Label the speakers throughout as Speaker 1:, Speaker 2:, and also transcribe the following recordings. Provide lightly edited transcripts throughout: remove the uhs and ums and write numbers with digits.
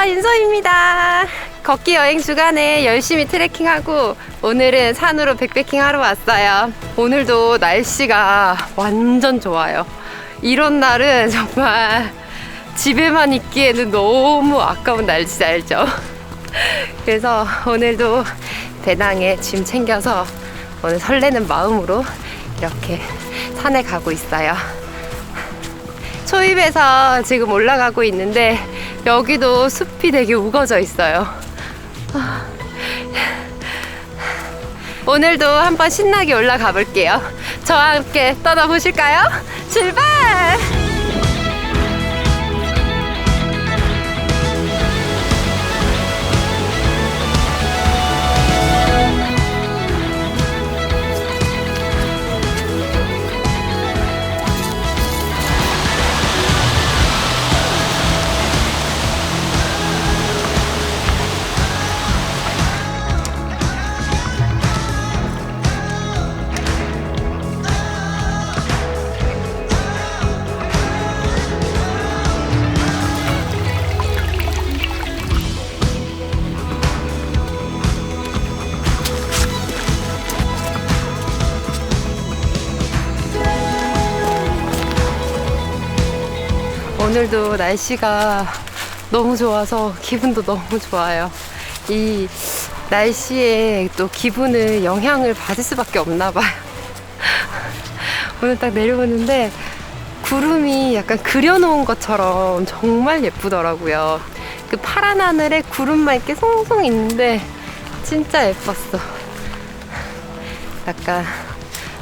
Speaker 1: 안녕하세요, 윤서입니다. 걷기 여행 주간에 열심히 트레킹하고 오늘은 산으로 백패킹 하러 왔어요. 오늘도 날씨가 완전 좋아요. 이런 날은 정말 집에만 있기에는 너무 아까운 날씨 알죠? 그래서 오늘도 배낭에 짐 챙겨서 오늘 설레는 마음으로 이렇게 산에 가고 있어요. 초입에서 지금 올라가고 있는데 여기도 숲이 되게 우거져 있어요. 오늘도 한번 신나게 올라가 볼게요. 저와 함께 떠나보실까요? 출발! 오늘도 날씨가 너무 좋아서 기분도 너무 좋아요. 이 날씨에 또 기분을 영향을 받을 수밖에 없나 봐요. 오늘 딱 내려오는데 구름이 약간 그려놓은 것처럼 정말 예쁘더라고요. 그 파란 하늘에 구름만 이렇게 송송 있는데 진짜 예뻤어. 약간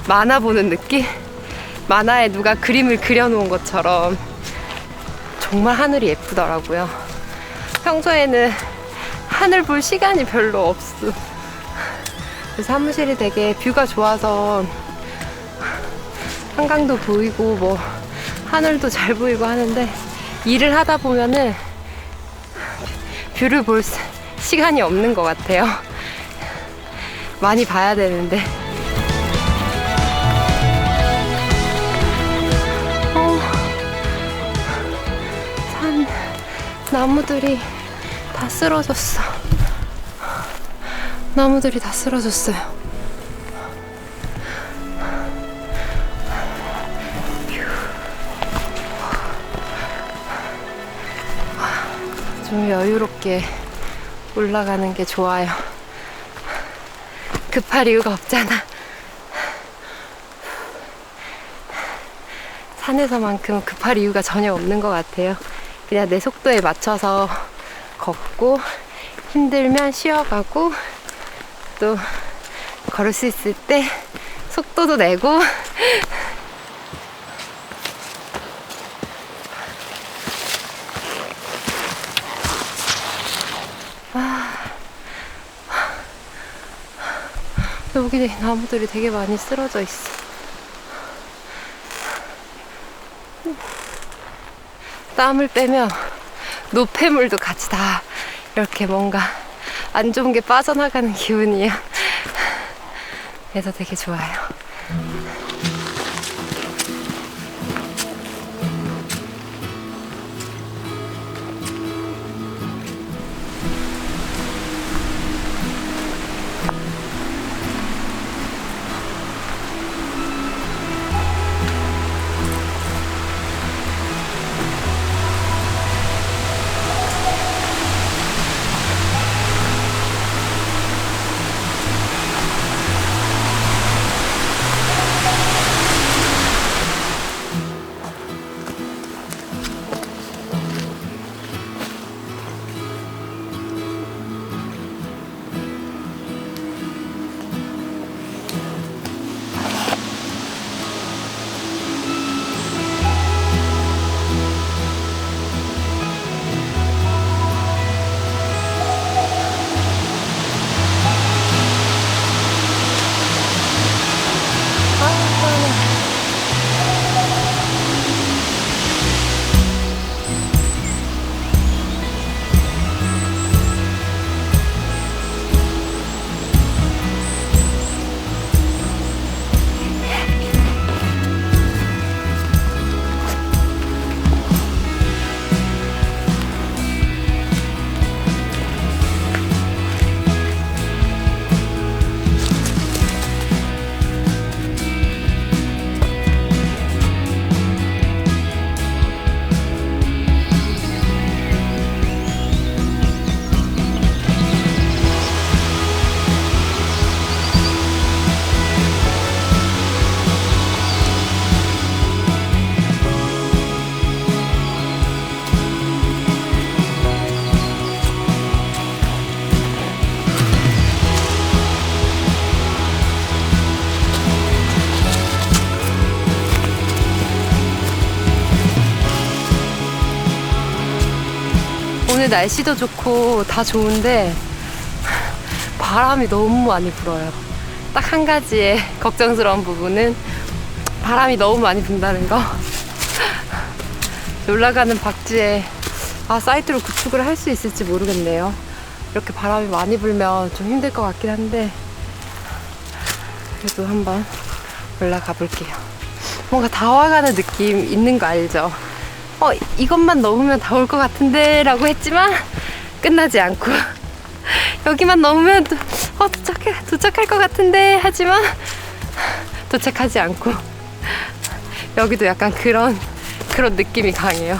Speaker 1: 만화 보는 느낌? 만화에 누가 그림을 그려놓은 것처럼 정말 하늘이 예쁘더라고요. 평소에는 하늘 볼 시간이 별로 없어. 사무실이 되게 뷰가 좋아서 한강도 보이고 뭐 하늘도 잘 보이고 하는데 일을 하다 보면은 뷰를 볼 시간이 없는 것 같아요. 많이 봐야 되는데. 나무들이 다 쓰러졌어. 나무들이 다 쓰러졌어요. 좀 여유롭게 올라가는 게 좋아요. 급할 이유가 없잖아. 산에서만큼 급할 이유가 전혀 없는 것 같아요. 그냥 내 속도에 맞춰서 걷고 힘들면 쉬어가고 또 걸을 수 있을 때 속도도 내고 여기 나무들이 되게 많이 쓰러져 있어. 땀을 빼면 노폐물도 같이 다 이렇게 뭔가 안 좋은 게 빠져나가는 기분이에요. 그래서 되게 좋아요. 오늘 날씨도 좋고 다 좋은데 바람이 너무 많이 불어요. 딱 한 가지의 걱정스러운 부분은 바람이 너무 많이 분다는 거. 올라가는 박지에 사이트로 구축을 할 수 있을지 모르겠네요. 이렇게 바람이 많이 불면 좀 힘들 것 같긴 한데 그래도 한번 올라가 볼게요. 뭔가 다 와가는 느낌 있는 거 알죠? 이것만 넘으면 다 올 것 같은데 라고 했지만 끝나지 않고 여기만 넘으면 도착할 것 같은데 하지만 도착하지 않고 여기도 약간 그런 느낌이 강해요.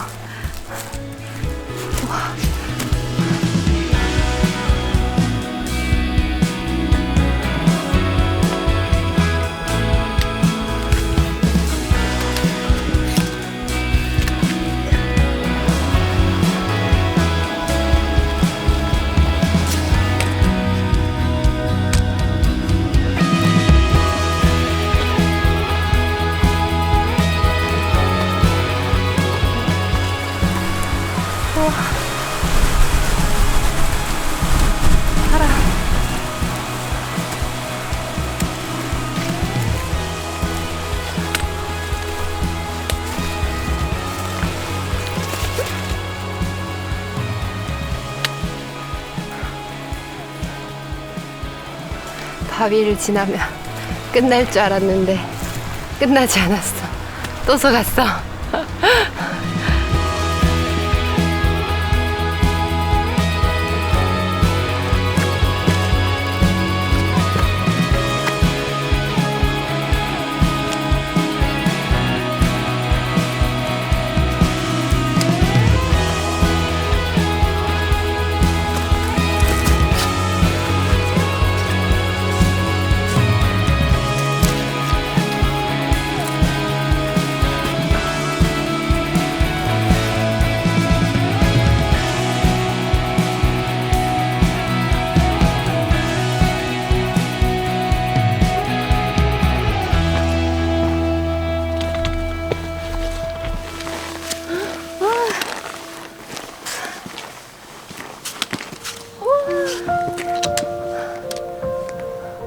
Speaker 1: 바위를 지나면 끝날 줄 알았는데 끝나지 않았어. 또 속았어.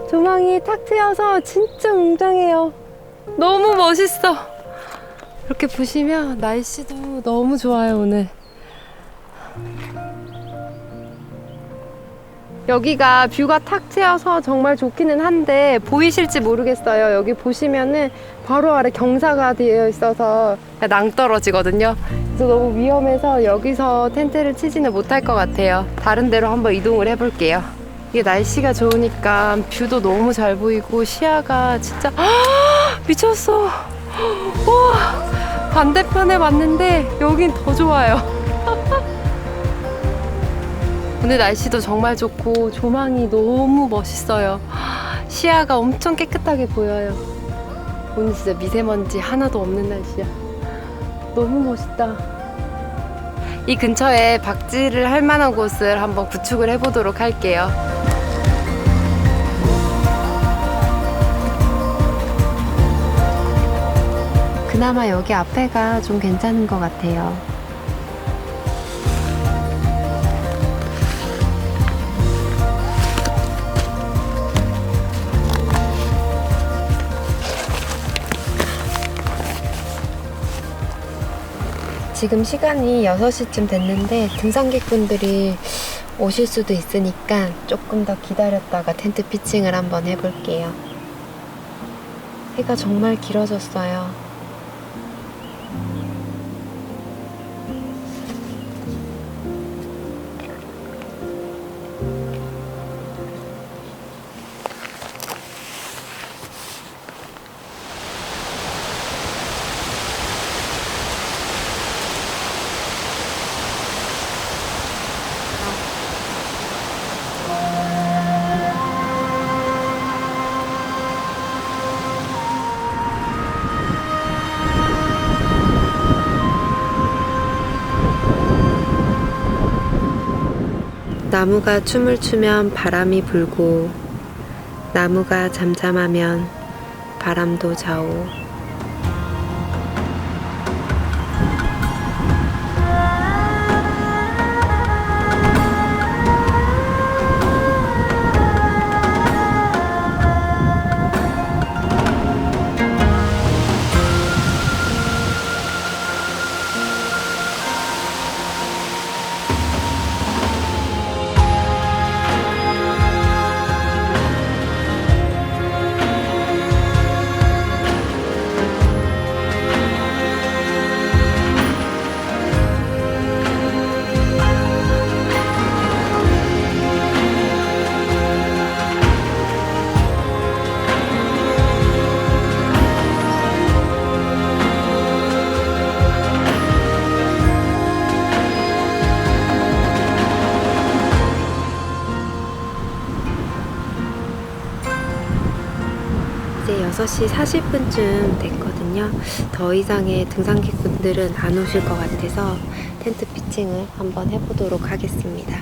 Speaker 1: 조망이 탁 트여서 진짜 웅장해요. 너무 멋있어. 이렇게 보시면 날씨도 너무 좋아요. 오늘 여기가 뷰가 탁 트여서 정말 좋기는 한데 보이실지 모르겠어요. 여기 보시면은 바로 아래 경사가 되어 있어서 낭떠러지거든요. 그래서 너무 위험해서 여기서 텐트를 치지는 못할 것 같아요. 다른 데로 한번 이동을 해볼게요. 이게 날씨가 좋으니까 뷰도 너무 잘 보이고 시야가 진짜 미쳤어. 와, 반대편에 왔는데 여긴 더 좋아요. 오늘 날씨도 정말 좋고 조망이 너무 멋있어요. 시야가 엄청 깨끗하게 보여요. 오늘 진짜 미세먼지 하나도 없는 날씨야. 너무 멋있다. 이 근처에 박지를 할 만한 곳을 한번 구축을 해보도록 할게요. 그나마 여기 앞에가 좀 괜찮은 것 같아요. 지금 시간이 6시쯤 됐는데 등산객분들이 오실 수도 있으니까 조금 더 기다렸다가 텐트 피칭을 한번 해볼게요. 해가 정말 길어졌어요. 나무가 춤을 추면 바람이 불고 나무가 잠잠하면 바람도 자오. 이제 6시 40분쯤 됐거든요. 더 이상의 등산객분들은 안 오실 것 같아서 텐트 피칭을 한번 해보도록 하겠습니다.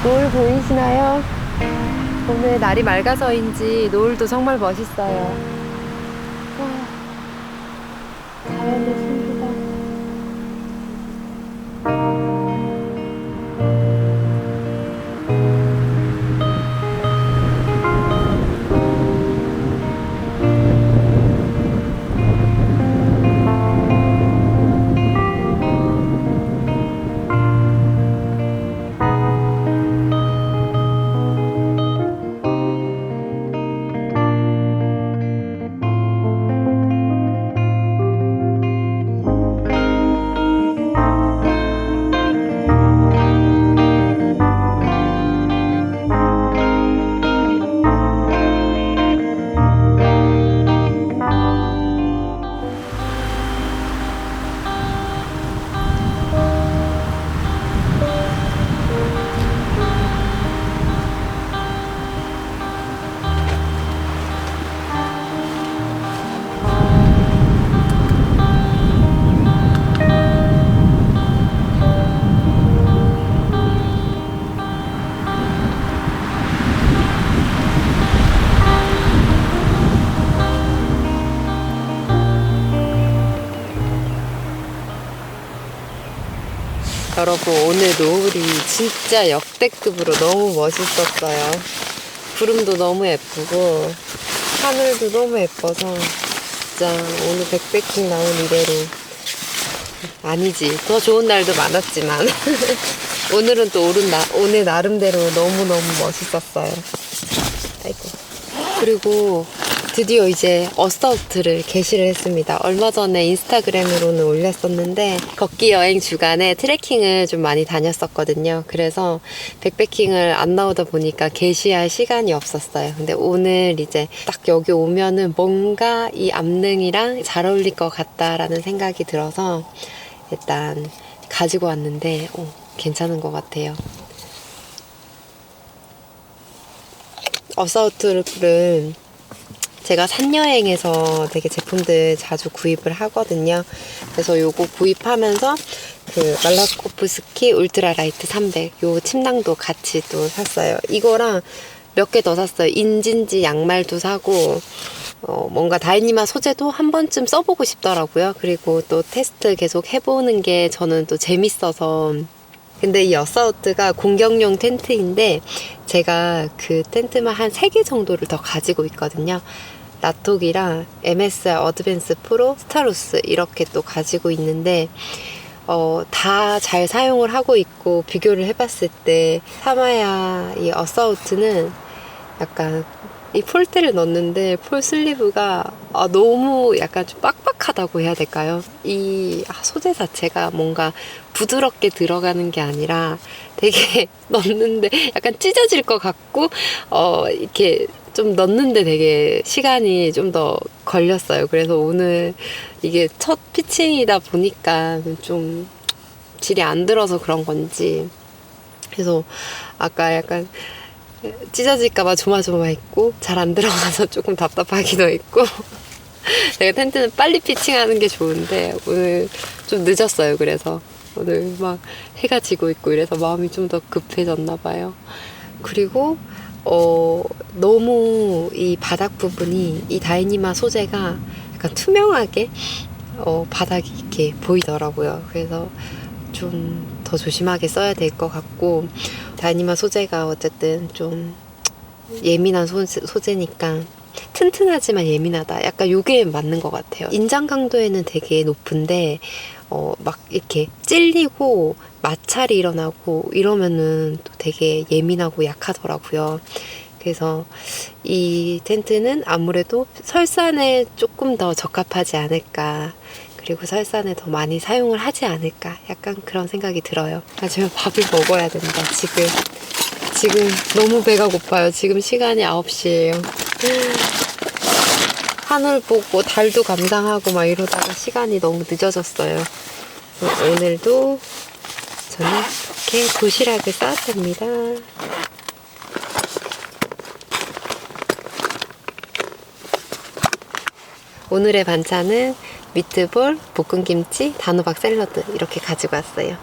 Speaker 1: 노을 보이시나요? 오늘 날이 맑아서인지 노을도 정말 멋있어요. 와, 자연의 신비다. 여러분, 오늘 노을이 진짜 역대급으로 너무 멋있었어요. 구름도 너무 예쁘고 하늘도 너무 예뻐서 진짜 오늘 백패킹 나온 이래로, 아니지, 더 좋은 날도 많았지만 오늘은 또 오늘 나름대로 너무너무 멋있었어요. 아이고. 그리고 드디어 이제 어스아웃를 게시를 했습니다. 얼마 전에 인스타그램으로는 올렸었는데 걷기 여행 주간에 트레킹을 좀 많이 다녔었거든요. 그래서 백패킹을 안 나오다 보니까 게시할 시간이 없었어요. 근데 오늘 이제 딱 여기 오면은 뭔가 이 암릉이랑 잘 어울릴 것 같다라는 생각이 들어서 일단 가지고 왔는데 괜찮은 것 같아요. 어스아웃은 제가 산여행에서 되게 제품들 자주 구입을 하거든요. 그래서 요거 구입하면서 그 말라코프스키 울트라 라이트 300 요 침낭도 같이 또 샀어요. 이거랑 몇 개 더 샀어요. 인진지 양말도 사고 뭔가 다이니마 소재도 한 번쯤 써보고 싶더라고요. 그리고 또 테스트 계속 해보는 게 저는 또 재밌어서 근데 이 어사우트가 공격용 텐트인데 제가 그 텐트만 한 3개 정도를 더 가지고 있거든요. 라톡이랑 MSR 어드밴스 프로, 스타루스 이렇게 또 가지고 있는데 다 잘 사용을 하고 있고 비교를 해봤을 때 사마야 이 어사우트는 약간 이 폴대를 넣었는데 폴 슬리브가 너무 약간 좀 빡빡하다고 해야 될까요? 이 소재 자체가 뭔가 부드럽게 들어가는 게 아니라 되게 넣는데 약간 찢어질 것 같고 이렇게 좀 넣는데 되게 시간이 좀 더 걸렸어요. 그래서 오늘 이게 첫 피칭이다 보니까 좀 질이 안 들어서 그런 건지 그래서 아까 약간 찢어질까봐 조마조마했고 잘 안 들어가서 조금 답답하기도 했고 제가 텐트는 빨리 피칭하는 게 좋은데 오늘 좀 늦었어요. 그래서 오늘 막 해가 지고 있고 이래서 마음이 좀 더 급해졌나 봐요. 그리고 너무 이 바닥 부분이 이 다이니마 소재가 약간 투명하게 바닥이 이렇게 보이더라고요. 그래서 좀 더 조심하게 써야 될 것 같고 다이니마 소재가 어쨌든 좀 예민한 소재니까 튼튼하지만 예민하다. 약간 요게 맞는 것 같아요. 인장 강도에는 되게 높은데 막 이렇게 찔리고 마찰이 일어나고 이러면은 또 되게 예민하고 약하더라고요. 그래서 이 텐트는 아무래도 설산에 조금 더 적합하지 않을까. 그리고 설산에 더 많이 사용을 하지 않을까. 약간 그런 생각이 들어요. 하지만 밥을 먹어야 된다. 지금 너무 배가 고파요. 지금 시간이 9시예요. 하늘 보고 달도 감상하고 막 이러다가 시간이 너무 늦어졌어요. 오늘도 저는 이렇게 도시락을 싸왔답니다. 오늘의 반찬은 미트볼, 볶음김치, 단호박 샐러드 이렇게 가지고 왔어요.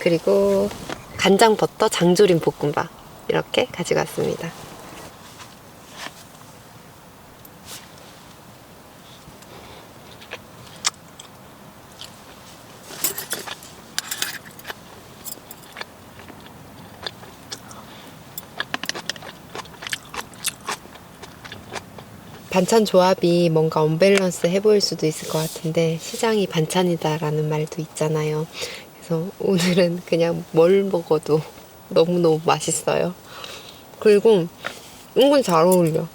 Speaker 1: 그리고 간장 버터 장조림 볶음밥 이렇게 가지고 왔습니다. 반찬 조합이 뭔가 언밸런스 해 보일 수도 있을 것 같은데 시장이 반찬이다라는 말도 있잖아요. 그래서 오늘은 그냥 뭘 먹어도 너무너무 맛있어요. 그리고 은근 잘 어울려.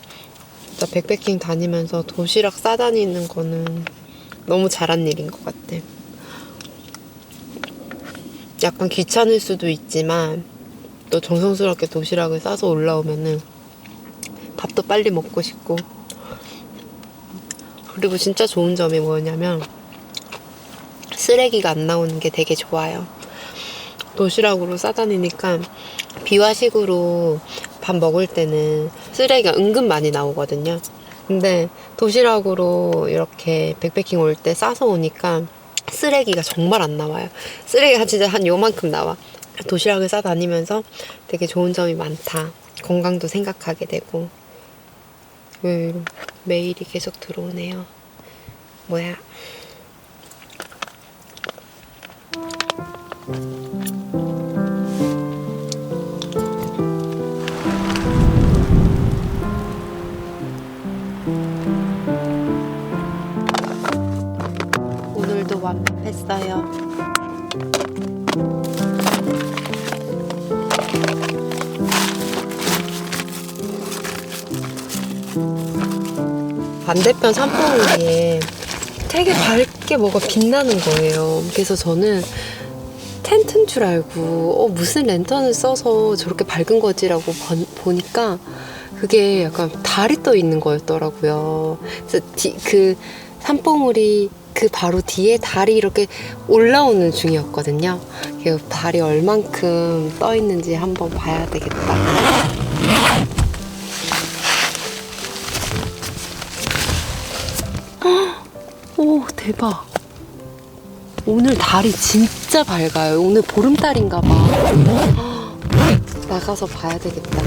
Speaker 1: 진짜 백패킹 다니면서 도시락 싸다니는 거는 너무 잘한 일인 것 같아. 약간 귀찮을 수도 있지만 또 정성스럽게 도시락을 싸서 올라오면은 밥도 빨리 먹고 싶고 그리고 진짜 좋은 점이 뭐냐면 쓰레기가 안 나오는 게 되게 좋아요. 도시락으로 싸다니니까 비화식으로 밥 먹을 때는 쓰레기가 은근 많이 나오거든요. 근데 도시락으로 이렇게 백패킹 올 때 싸서 오니까 쓰레기가 정말 안 나와요. 쓰레기가 진짜 한 요만큼 나와. 도시락을 싸다니면서 되게 좋은 점이 많다. 건강도 생각하게 되고 메일이 계속 들어오네요. 뭐야? 오늘도 완벽했어요. 반대편 산봉우리에 되게 밝게 뭐가 빛나는 거예요. 그래서 저는 텐트인 줄 알고 무슨 랜턴을 써서 저렇게 밝은 거지라고 보니까 그게 약간 달이 떠 있는 거였더라고요. 그래서 그 산봉우리 그 바로 뒤에 달이 이렇게 올라오는 중이었거든요. 그 달이 얼만큼 떠 있는지 한번 봐야 되겠다. 오, 대박. 오늘 달이 진짜 밝아요. 오늘 보름달인가 봐. 나가서 봐야 되겠다.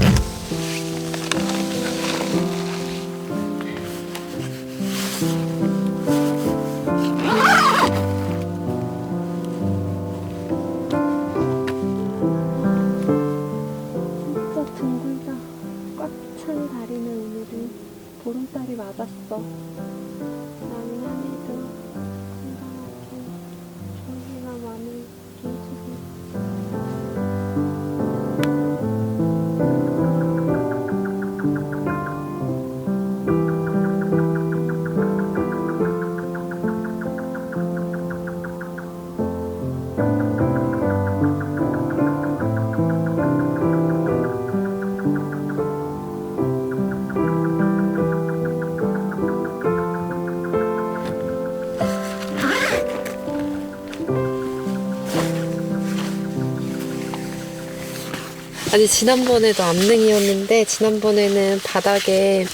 Speaker 1: 아니 지난번에도 암릉이었는데 지난번에는 바닥에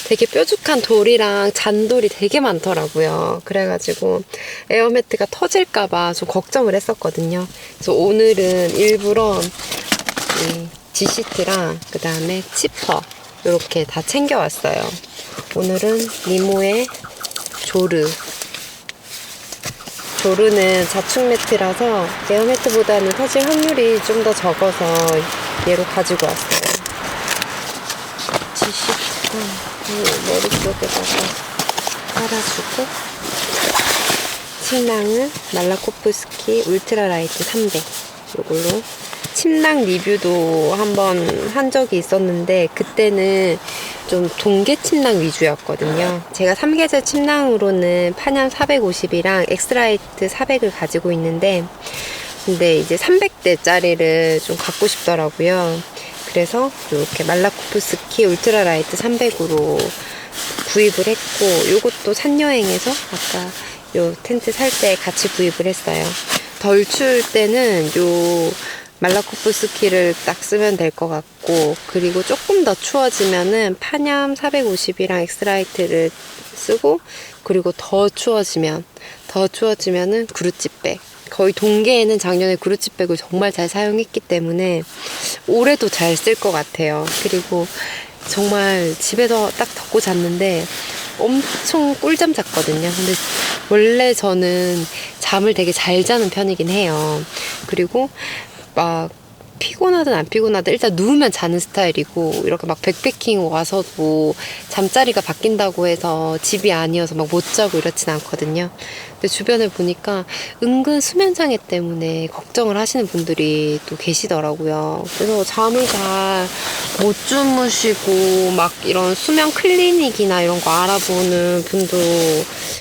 Speaker 1: 되게 뾰족한 돌이랑 잔돌이 되게 많더라고요. 그래가지고 에어매트가 터질까봐 좀 걱정을 했었거든요. 그래서 오늘은 일부러 이 G시트랑 그 다음에 치퍼 이렇게 다 챙겨왔어요. 오늘은 니모의 조르는 자축 매트라서 에어 매트보다는 터질 확률이 좀 더 적어서 얘로 가지고 왔어요. G시트랑 머릿속에다가 깔아주고, 침낭은 말라코프스키 울트라라이트 300 이걸로. 침낭 리뷰도 한번 한 적이 있었는데 그때는 좀 동계 침낭 위주였거든요. 제가 3계절 침낭으로는 파냠 450이랑 엑스라이트 400을 가지고 있는데 근데 이제 300대짜리를 좀 갖고 싶더라고요. 그래서 이렇게 말라코프스키 울트라라이트 300으로 구입을 했고, 요것도 산여행에서 아까 요 텐트 살 때 같이 구입을 했어요. 덜 추울 때는 요 말라코프스키를 딱 쓰면 될 것 같고, 그리고 조금 더 추워지면은 파냠 450이랑 엑스라이트를 쓰고, 그리고 더 추워지면은 그루찌백. 거의 동계에는 작년에 그루찌백을 정말 잘 사용했기 때문에 올해도 잘 쓸 것 같아요. 그리고 정말 집에서 딱 덮고 잤는데 엄청 꿀잠 잤거든요. 근데 원래 저는 잠을 되게 잘 자는 편이긴 해요. 그리고 막 피곤하든 안 피곤하든 일단 누우면 자는 스타일이고, 이렇게 막 백패킹 와서도 잠자리가 바뀐다고 해서 집이 아니어서 막 못 자고 이렇진 않거든요. 근데 주변에 보니까 은근 수면 장애 때문에 걱정을 하시는 분들이 또 계시더라고요. 그래서 잠을 잘 못 주무시고 막 이런 수면 클리닉이나 이런 거 알아보는 분도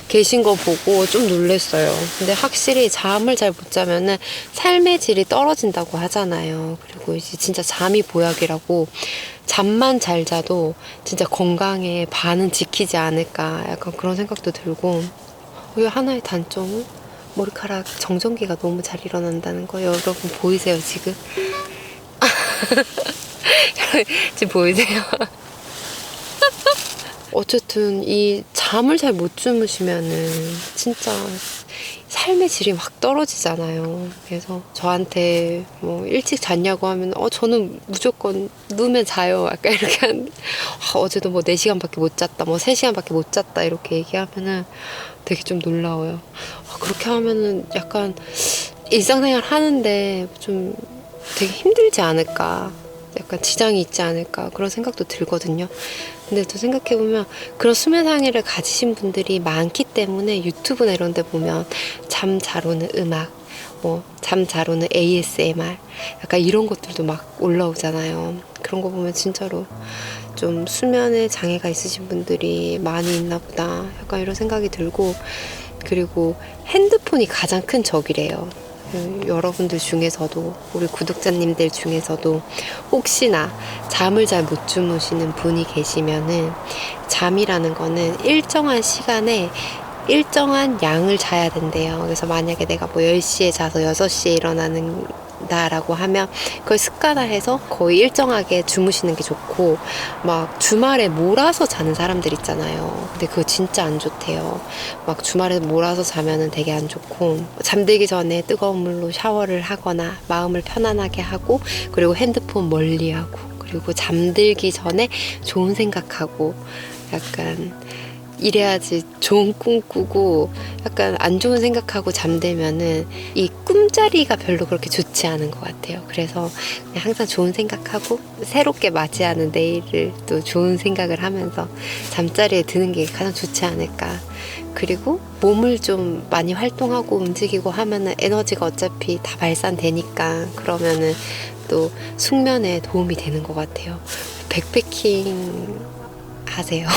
Speaker 1: 계신 거 보고 좀 놀랬어요. 근데 확실히 잠을 잘 못 자면은 삶의 질이 떨어진다고 하잖아요. 그리고 이제 진짜 잠이 보약이라고, 잠만 잘 자도 진짜 건강에 반은 지키지 않을까, 약간 그런 생각도 들고. 이 하나의 단점은 머리카락 정전기가 너무 잘 일어난다는 거. 여러분 보이세요 지금? 지금 보이세요? 어쨌든 이 잠을 잘 못 주무시면은 진짜 삶의 질이 확 떨어지잖아요. 그래서 저한테 뭐 일찍 잤냐고 하면 저는 무조건 누우면 자요, 약간 이렇게 하는데, 어제도 뭐 4시간밖에 못 잤다, 뭐 3시간밖에 못 잤다 이렇게 얘기하면은 되게 좀 놀라워요. 그렇게 하면은 약간 일상생활 하는데 좀 되게 힘들지 않을까, 약간 지장이 있지 않을까, 그런 생각도 들거든요. 근데 또 생각해보면 그런 수면 장애를 가지신 분들이 많기 때문에 유튜브나 이런 데 보면 잠 잘 오는 음악, 뭐 잠 잘 오는 ASMR, 약간 이런 것들도 막 올라오잖아요. 그런 거 보면 진짜로 좀 수면에 장애가 있으신 분들이 많이 있나 보다, 약간 이런 생각이 들고. 그리고 핸드폰이 가장 큰 적이래요. 여러분들 중에서도, 우리 구독자님들 중에서도 혹시나 잠을 잘 못 주무시는 분이 계시면은, 잠이라는 거는 일정한 시간에 일정한 양을 자야 된대요. 그래서 만약에 내가 뭐 10시에 자서 6시에 일어나는다라고 하면 그걸 습관화해서 거의 일정하게 주무시는 게 좋고, 막 주말에 몰아서 자는 사람들 있잖아요. 근데 그거 진짜 안 좋대요. 막 주말에 몰아서 자면은 되게 안 좋고, 잠들기 전에 뜨거운 물로 샤워를 하거나 마음을 편안하게 하고, 그리고 핸드폰 멀리하고, 그리고 잠들기 전에 좋은 생각하고, 약간 이래야지 좋은 꿈 꾸고, 약간 안 좋은 생각하고 잠들면은 이 꿈자리가 별로 그렇게 좋지 않은 것 같아요. 그래서 그냥 항상 좋은 생각하고 새롭게 맞이하는 내일을 또 좋은 생각을 하면서 잠자리에 드는 게 가장 좋지 않을까. 그리고 몸을 좀 많이 활동하고 움직이고 하면은 에너지가 어차피 다 발산되니까, 그러면은 또 숙면에 도움이 되는 것 같아요. 백패킹 하세요.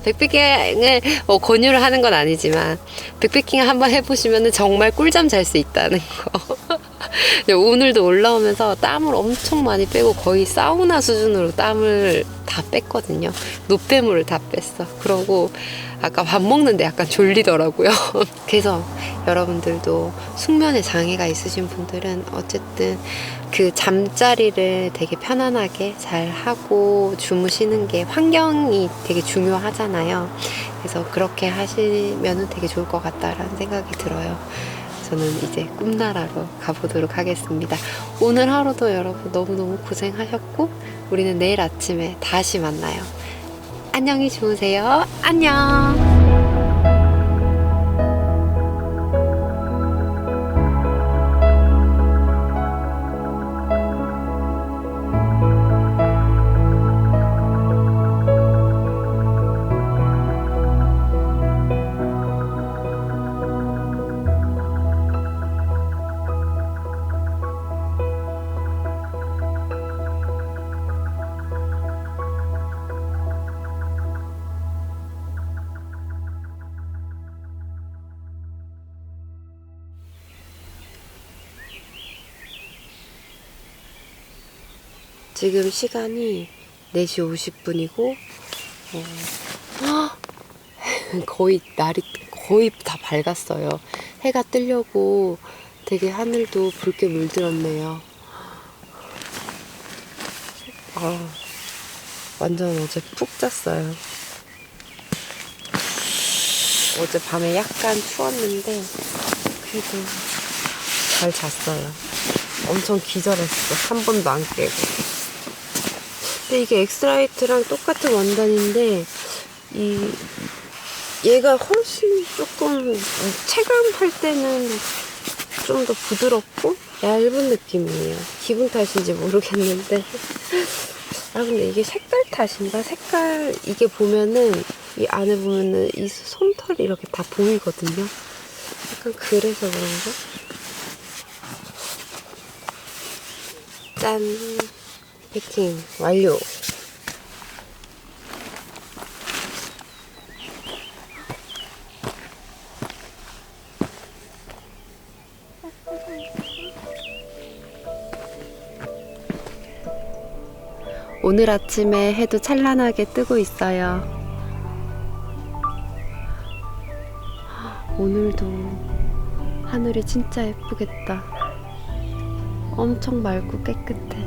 Speaker 1: 백패킹을 권유를 하는 건 아니지만, 백패킹을 한번 해보시면 정말 꿀잠 잘 수 있다는 거. 오늘도 올라오면서 땀을 엄청 많이 빼고 거의 사우나 수준으로 땀을 다 뺐거든요. 노폐물을 다 뺐어. 그러고 아까 밥 먹는데 약간 졸리더라고요. 그래서 여러분들도 숙면에 장애가 있으신 분들은 어쨌든 그 잠자리를 되게 편안하게 잘 하고 주무시는 게 환경이 되게 중요하잖아요. 그래서 그렇게 하시면 되게 좋을 것 같다라는 생각이 들어요. 저는 이제 꿈나라로 가보도록 하겠습니다. 오늘 하루도 여러분 너무너무 고생하셨고 우리는 내일 아침에 다시 만나요. 안녕히 주무세요. 안녕. 지금 시간이 4시 50분이고 거의 날이 거의 다 밝았어요. 해가 뜨려고 되게 하늘도 붉게 물들었네요. 완전 어제 푹 잤어요. 어제 밤에 약간 추웠는데 그래도 잘 잤어요. 엄청 기절했어. 한 번도 안 깨고. 근데 이게 엑스라이트랑 똑같은 원단인데 얘가 훨씬 조금 체감할 때는 좀 더 부드럽고 얇은 느낌이에요. 기분 탓인지 모르겠는데 근데 이게 색깔 탓인가? 색깔 이게 보면은 이 안에 보면은 이 솜털이 이렇게 다 보이거든요. 약간 그래서 그런가? 짠! 패킹 완료! 오늘 아침에 해도 찬란하게 뜨고 있어요. 오늘도 하늘이 진짜 예쁘겠다. 엄청 맑고 깨끗해.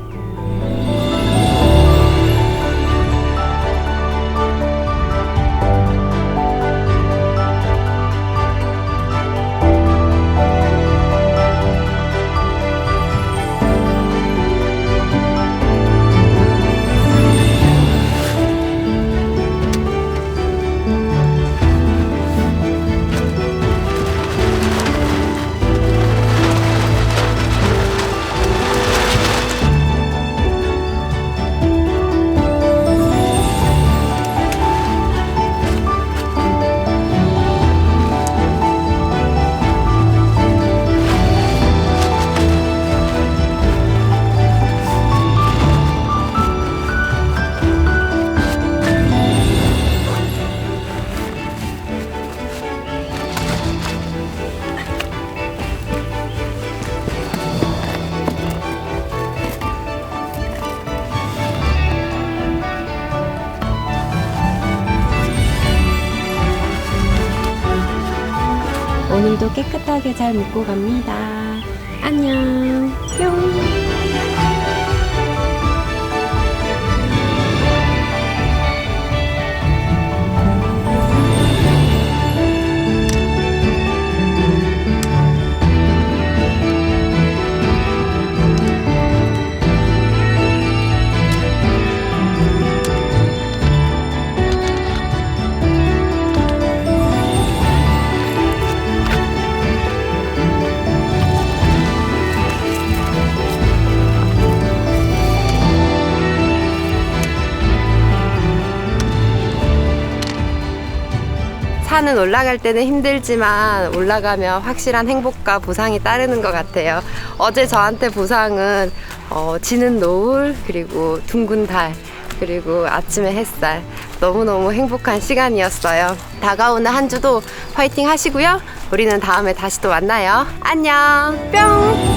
Speaker 1: 오늘도 깨끗하게 잘 묶고 갑니다. 안녕. 뿅. 산은 올라갈 때는 힘들지만 올라가면 확실한 행복과 보상이 따르는 것 같아요. 어제 저한테 보상은 지는 노을, 그리고 둥근 달, 그리고 아침의 햇살, 너무너무 행복한 시간이었어요. 다가오는 한 주도 화이팅 하시고요. 우리는 다음에 다시 또 만나요. 안녕. 뿅.